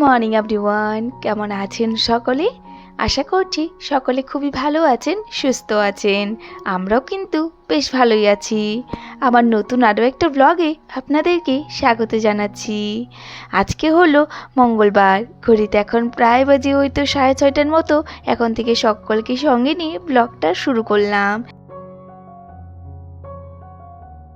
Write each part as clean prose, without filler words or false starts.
Morning everyone, কেমন আছেন সকলে? আশা করছি সকলে খুবই ভালো আছেন, সুস্থ আছেন। আমরাও কিন্তু বেশ ভালোই আছি। আমার নতুন আরও একটা ব্লগে আপনাদেরকে স্বাগত জানাচ্ছি। আজকে হলো মঙ্গলবার, ঘড়িতে এখন প্রায় বাজে হয়তো 6:30টার মতো। এখন থেকে সকলকে সঙ্গে নিয়ে ব্লগটা শুরু করলাম।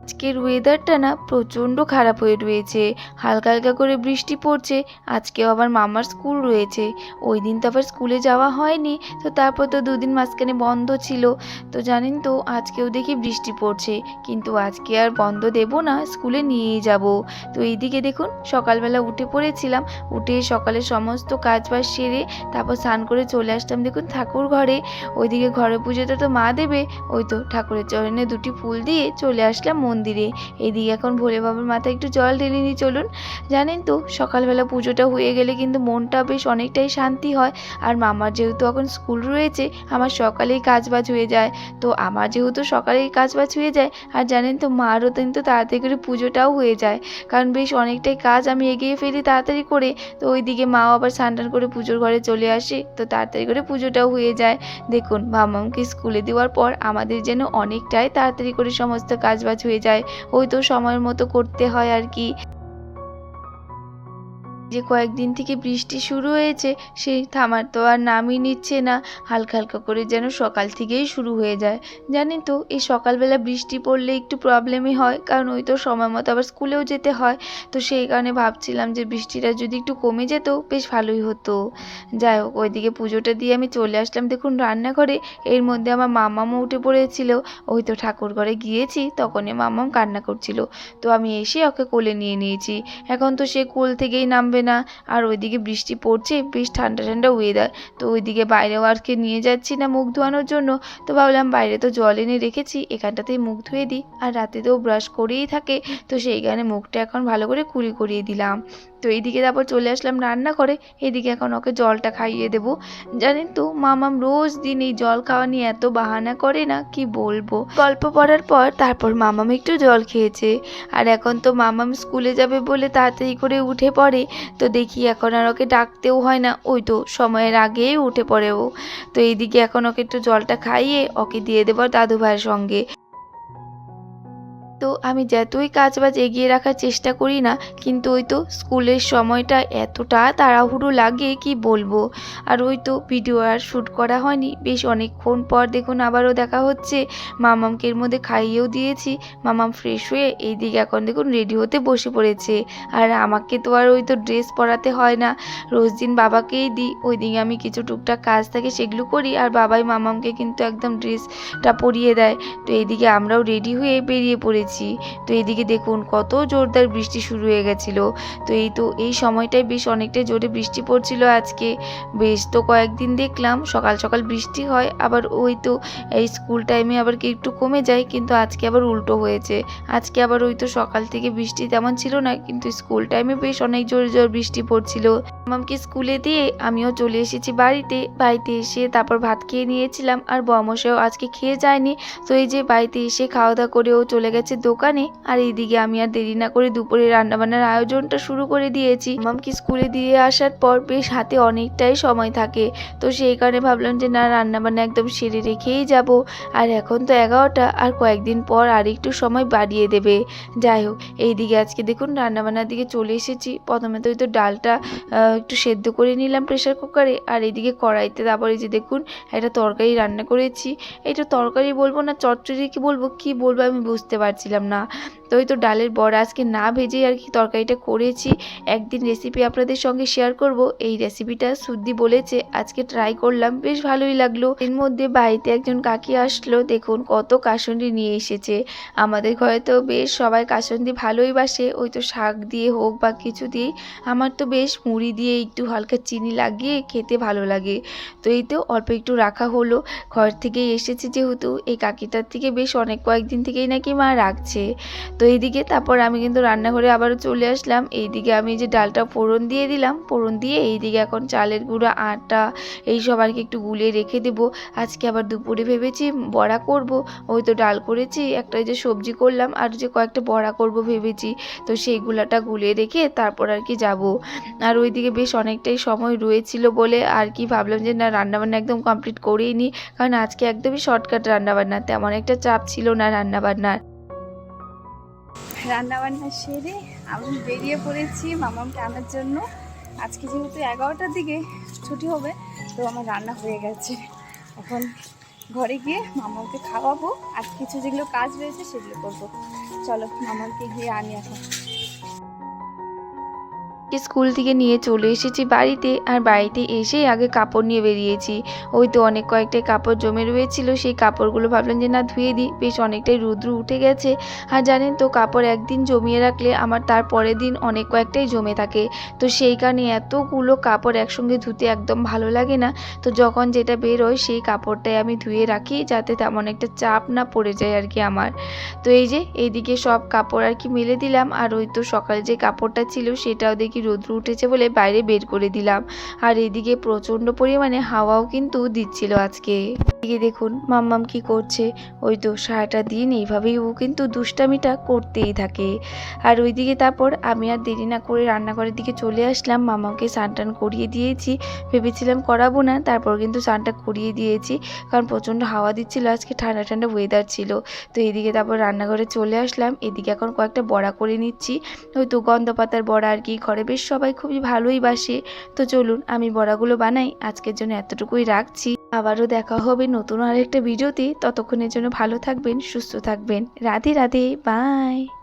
আজকের ওয়েদারটা না প্রচণ্ড খারাপ হয়ে রয়েছে, হালকা হালকা করে বৃষ্টি পড়ছে। আজকেও আবার মামার স্কুল রয়েছে, ওই দিন তো আবার স্কুলে যাওয়া হয়নি, তো তারপর তো দুদিন মাঝখানে বন্ধ ছিল। তো জানেন তো আজকেও দেখি বৃষ্টি পড়ছে, কিন্তু আজকে আর বন্ধ দেব না, স্কুলে নিয়েই যাব। তো এইদিকে দেখুন সকালবেলা উঠে পড়েছিলাম, উঠে সকালে সমস্ত কাজ বাজ সেরে তারপর স্নান করে চলে আসলাম দেখুন ঠাকুর ঘরে। ওইদিকে ঘরে পুজোটা তো মা দেবে, ওই তো ঠাকুরের চরণে দুটি ফুল দিয়ে চলে আসলাম মন্দিরে। এদিকে এখন ভোলে বাবার মাথায় একটু জল ঢেলে নিই চলুন। জানেন তো সকালবেলা পুজোটা হয়ে গেলে কিন্তু মনটা বেশ অনেকটাই শান্তি হয়। আর মামার যেহেতু এখন স্কুল রয়েছে, আমার সকালেই কাজবাজ হয়ে যায়। তো আমার যেহেতু সকালেই কাজবাজ হয়ে যায়, আর জানেন তো মারও কিন্তু তাড়াতাড়ি করে পুজোটাও হয়ে যায়, কারণ বেশ অনেকটাই কাজ আমি এগিয়ে ফেলি তাড়াতাড়ি করে। তো ওইদিকে মাও আবার স্নান টান করে পুজোর ঘরে চলে আসে, তো তাড়াতাড়ি করে পুজোটাও হয়ে যায়। দেখুন মামাকে স্কুলে দেওয়ার পর আমাদের যেন অনেকটাই তাড়াতাড়ি করে সমস্ত কাজবাজ হয়ে যায়, ওই তো সময়ের মতো করতে হয় আর কি। যে কয়েকদিন থেকে বৃষ্টি শুরু হয়েছে সেই থামার তো আর নামই নিচ্ছে না, হালকা হালকা করে যেন সকাল থেকেই শুরু হয়ে যায়। জানেন তো এই সকালবেলা বৃষ্টি পড়লে একটু প্রবলেমই হয়, কারণ ওই তো সময় মতো আবার স্কুলেও যেতে হয়। তো সেই কারণে ভাবছিলাম যে বৃষ্টিটা যদি একটু কমে যেত বেশ ভালোই হতো। যাই হোক, ওইদিকে পুজোটা দিয়ে আমি চলে আসলাম দেখুন রান্নাঘরে। এর মধ্যে আমার মামামও উঠে পড়েছিল, ওই তো ঠাকুর ঘরে গিয়েছি তখনই মামাম কান্না করছিল। তো আমি এসে ওকে কোলে নিয়ে নিয়েছি, এখন তো সে কোল থেকেই নামবে না। আর ওইদিকে বৃষ্টি পড়ছে, বেশ ঠান্ডা ঠান্ডা ওয়েদার। তো ওইদিকে বাইরেও আজকে নিয়ে যাচ্ছি না মুখ ধোয়ানোর জন্য, তো ভাবলাম বাইরে তো জল এনে রেখেছি, এখানটাতেই মুখ ধুয়ে দিই। আর রাতেতেও ব্রাশ করেই থাকে, তো সেই কারণে মুখটা এখন ভালো করে কুলি করিয়ে দিলাম। তো এইদিকে তারপর চলে আসলাম রান্না করে, এদিকে এখন ওকে জলটা খাইয়ে দেবো। জানেন তো মামাম রোজ দিন এই জল খাওয়া নিয়ে এত বাহানা করে না কি বলবো। গল্প পড়ার পর তারপর মামাম একটু জল খেয়েছে, আর এখন তো মামাম স্কুলে যাবে বলে তাড়াতাড়ি করে উঠে পড়ে। তো দেখি এখন আর ওকে ডাকতেও হয় না, ওই তো সময়ের আগেই উঠে পড়ে ও। তো এইদিকে এখন ওকে একটু জলটা খাইয়ে ওকে দিয়ে দেবো দাদু ভাইয়ের সঙ্গে। তো আমি যতই কাজবাজ এগিয়ে রাখার চেষ্টা করি না, কিন্তু ওই তো স্কুলের সময়টা এতটা তাড়াহুড়ো লাগে কি বলবো। আর ওই তো ভিডিও আর শ্যুট করা হয়নি, বেশ অনেকক্ষণ পর দেখুন আবারও দেখা হচ্ছে। মামামকে এর মধ্যে খাইয়েও দিয়েছি, মামাম ফ্রেশ হয়ে এইদিকে এখন দেখুন রেডি হতে বসে পড়েছে। আর আমাকে তো আর ওই তো ড্রেস পরাতে হয় না, রোজ দিন বাবাকেই দিই। ওইদিকে আমি কিছু টুকটাক কাজ থাকে সেগুলো করি, আর বাবাই মামামকে কিন্তু একদম ড্রেসটা পরিয়ে দেয়। তো এইদিকে আমরাও রেডি হয়ে বেরিয়ে পড়েছি। তো এইদিকে দেখুন কত জোরদার বৃষ্টি শুরু হয়ে গেছিল। তো এই সময়টায় বেশ অনেকটাই জোরে বৃষ্টি পড়ছিল আজকে। বেশ তো কয়েকদিন দেখলাম সকাল সকাল বৃষ্টি হয়, আবার ওই তো এই স্কুল টাইমে আবার কি একটু কমে যায়, কিন্তু আজকে আবার উল্টো হয়েছে। আজকে আবার ওই তো সকাল থেকে বৃষ্টি তেমন ছিল না, কিন্তু স্কুল টাইমে বেশ অনেক জোরে জোরে বৃষ্টি পড়ছিল। মামামকে স্কুলে দিয়ে আমিও চলে এসেছি বাড়িতে এসে তারপর ভাত খেয়ে নিয়েছিলাম, আর বর্মশাইও আজকে খেয়ে যায়নি। তো এই যে বাড়িতে এসে খাওয়া দাওয়া করেও চলে গেছে দোকানে, আর এইদিকে আমি আর দেরি না করে দুপুরে রান্নাবান্নার আয়োজনটা শুরু করে দিয়েছি। মামামকে স্কুলে দিয়ে আসার পর বেশ হাতে অনেকটাই সময় থাকে, তো সেই কারণে ভাবলাম যে না রান্নাবান্না একদম সেরে রেখেই যাব। আর এখন তো 11টা, আর কয়েকদিন পর আর একটু সময় বাড়িয়ে দেবে। যাই হোক, এইদিকে আজকে দেখুন রান্নাবান্নার দিকে চলে এসেছি। প্রথমে তো ওই তো ডালটা একটু সেদ্ধ করে নিলাম প্রেসার কুকারে, আর এইদিকে কড়াইতে তারপরে যে দেখুন একটা তরকারি রান্না করেছি। এটা তরকারি বলবো না চচ্চড়ি কি বলবো আমি বুঝতে পারছিলাম না। তো ওই তো ডালের বড়া আজকে না ভেজেই আর কি তরকারিটা করেছি। একদিন রেসিপি আপনাদের সঙ্গে শেয়ার করব, এই রেসিপিটা সুদ্দি বলেছে, আজকে ট্রাই করলাম, বেশ ভালোই লাগলো। এর মধ্যে বাড়িতে একজন কাকি আসলো, দেখুন কত কাসুন্দি নিয়ে এসেছে। আমাদের ঘরে তো বেশ সবাই কাসুন্দি ভালোই বাসে, ওই তো শাক দিয়ে হোক বা কিছু দিয়ে। আমার তো বেশ মুড়ি দিয়ে একটু হালকা চিনি লাগিয়ে খেতে ভালো লাগে। তো এই তো অল্প একটু রাখা হলো, ঘর থেকেই এসেছে যেহেতু। এই কাকিটার থেকে বেশ অনেক কয়েকদিন থেকেই নাকি মা রাগ লাগছে। তো এইদিকে তারপর আমি কিন্তু রান্নাঘরে আবারও চলে আসলাম। এইদিকে আমি যে ডালটা ফোড়ন দিয়ে দিলাম, ফোড়ন দিয়ে এইদিকে এখন চালের গুঁড়া, আটা এইসব আর কি একটু গুলিয়ে রেখে দেবো। আজকে আবার দুপুরে ভেবেছি বড়া করব। ওই তো ডাল করেছি, একটা যে সবজি করলাম আর যে কয়েকটা বড়া করব ভেবেছি। তো সেইগুলাটা গুলিয়ে রেখে তারপর আর কি যাব। আর ওইদিকে বেশ অনেকটাই সময় রয়েছিল বলে আর কি ভাবলাম যে না, রান্নাবান্না একদম কমপ্লিট করেই নিই, কারণ আজকে একদমই শর্টকাট রান্নাবান্না, তেমন একটা চাপ ছিল না রান্নাবান্নার। রান্নাবান্না সেরে আমি বেরিয়ে পড়েছি মামাকে আনার জন্য। আজকে যেহেতু 11টার দিকে ছুটি হবে, তো আমার রান্না হয়ে গেছে। এখন ঘরে গিয়ে মামাকে খাওয়াবো, আর কিছু যেগুলো কাজ রয়েছে সেগুলো করবো। চলো মামাকে গিয়ে আনি এখন। স্কুল থেকে নিয়ে চলে এসেছি বাড়িতে, আর বাড়িতে এসেই আগে কাপড় নিয়ে বেরিয়েছি। ওই তো অনেক কয়েকটাই কাপড় জমে রয়েছিল, সেই কাপড়গুলো ভাবলাম যে না ধুয়ে দিই, বেশ অনেকটাই রৌদ্র উঠে গেছে। আর জানেন তো, কাপড় একদিন জমিয়ে রাখলে আমার তার পরের দিন অনেক কয়েকটাই জমে থাকে। তো সেই কারণে এতগুলো কাপড় একসঙ্গে ধুতে একদম ভালো লাগে না। তো যখন যেটা বেরোয় সেই কাপড়টাই আমি ধুয়ে রাখি, যাতে তেমন একটা চাপ না পড়ে যায় আর কি আমার। তো এই যে এইদিকে সব কাপড় আর কি মেলে দিলাম, আর ওই তো সকালে যে কাপড়টা ছিল সেটাও দেখি রৌদ্র উঠেছে বলে বাইরে বের করে দিলাম। আর এদিকে প্রচণ্ড পরিমাণে হাওয়াও কিন্তু দিচ্ছিল আজকে। এদিকে দেখুন মাম্মাম কি করছে, ওই তো সারাটা দিন এইভাবেই ও কিন্তু দুষ্টামিটা করতেই থাকে। আর ওইদিকে তারপর আমি আর দেরি না করে রান্নাঘরের দিকে চলে আসলাম। মামাকে স্নান টান করিয়ে দিয়েছি, ভেবেছিলাম করাবো না, তারপর কিন্তু স্নানটা করিয়ে দিয়েছি, কারণ প্রচণ্ড হাওয়া দিচ্ছিল, আজকে ঠান্ডা ঠান্ডা ওয়েদার ছিল। তো এদিকে তারপর রান্নাঘরে চলে আসলাম। এদিকে এখন কয়েকটা বড়া করে নিচ্ছি, ওই তো গন্ধ পাতার বড়া আর কি, ঘরে বেশ সবাই খুবই ভালোই বাসে। তো চলুন আমি বড়াগুলো বানাই, আজকের জন্য এতটুকুই রাখছি। আবারও দেখা হবে নতুন আরেকটা ভিডিওতে, ততক্ষণের জন্য ভালো থাকবেন, সুস্থ থাকবেন। রাধে রাধে, বাই।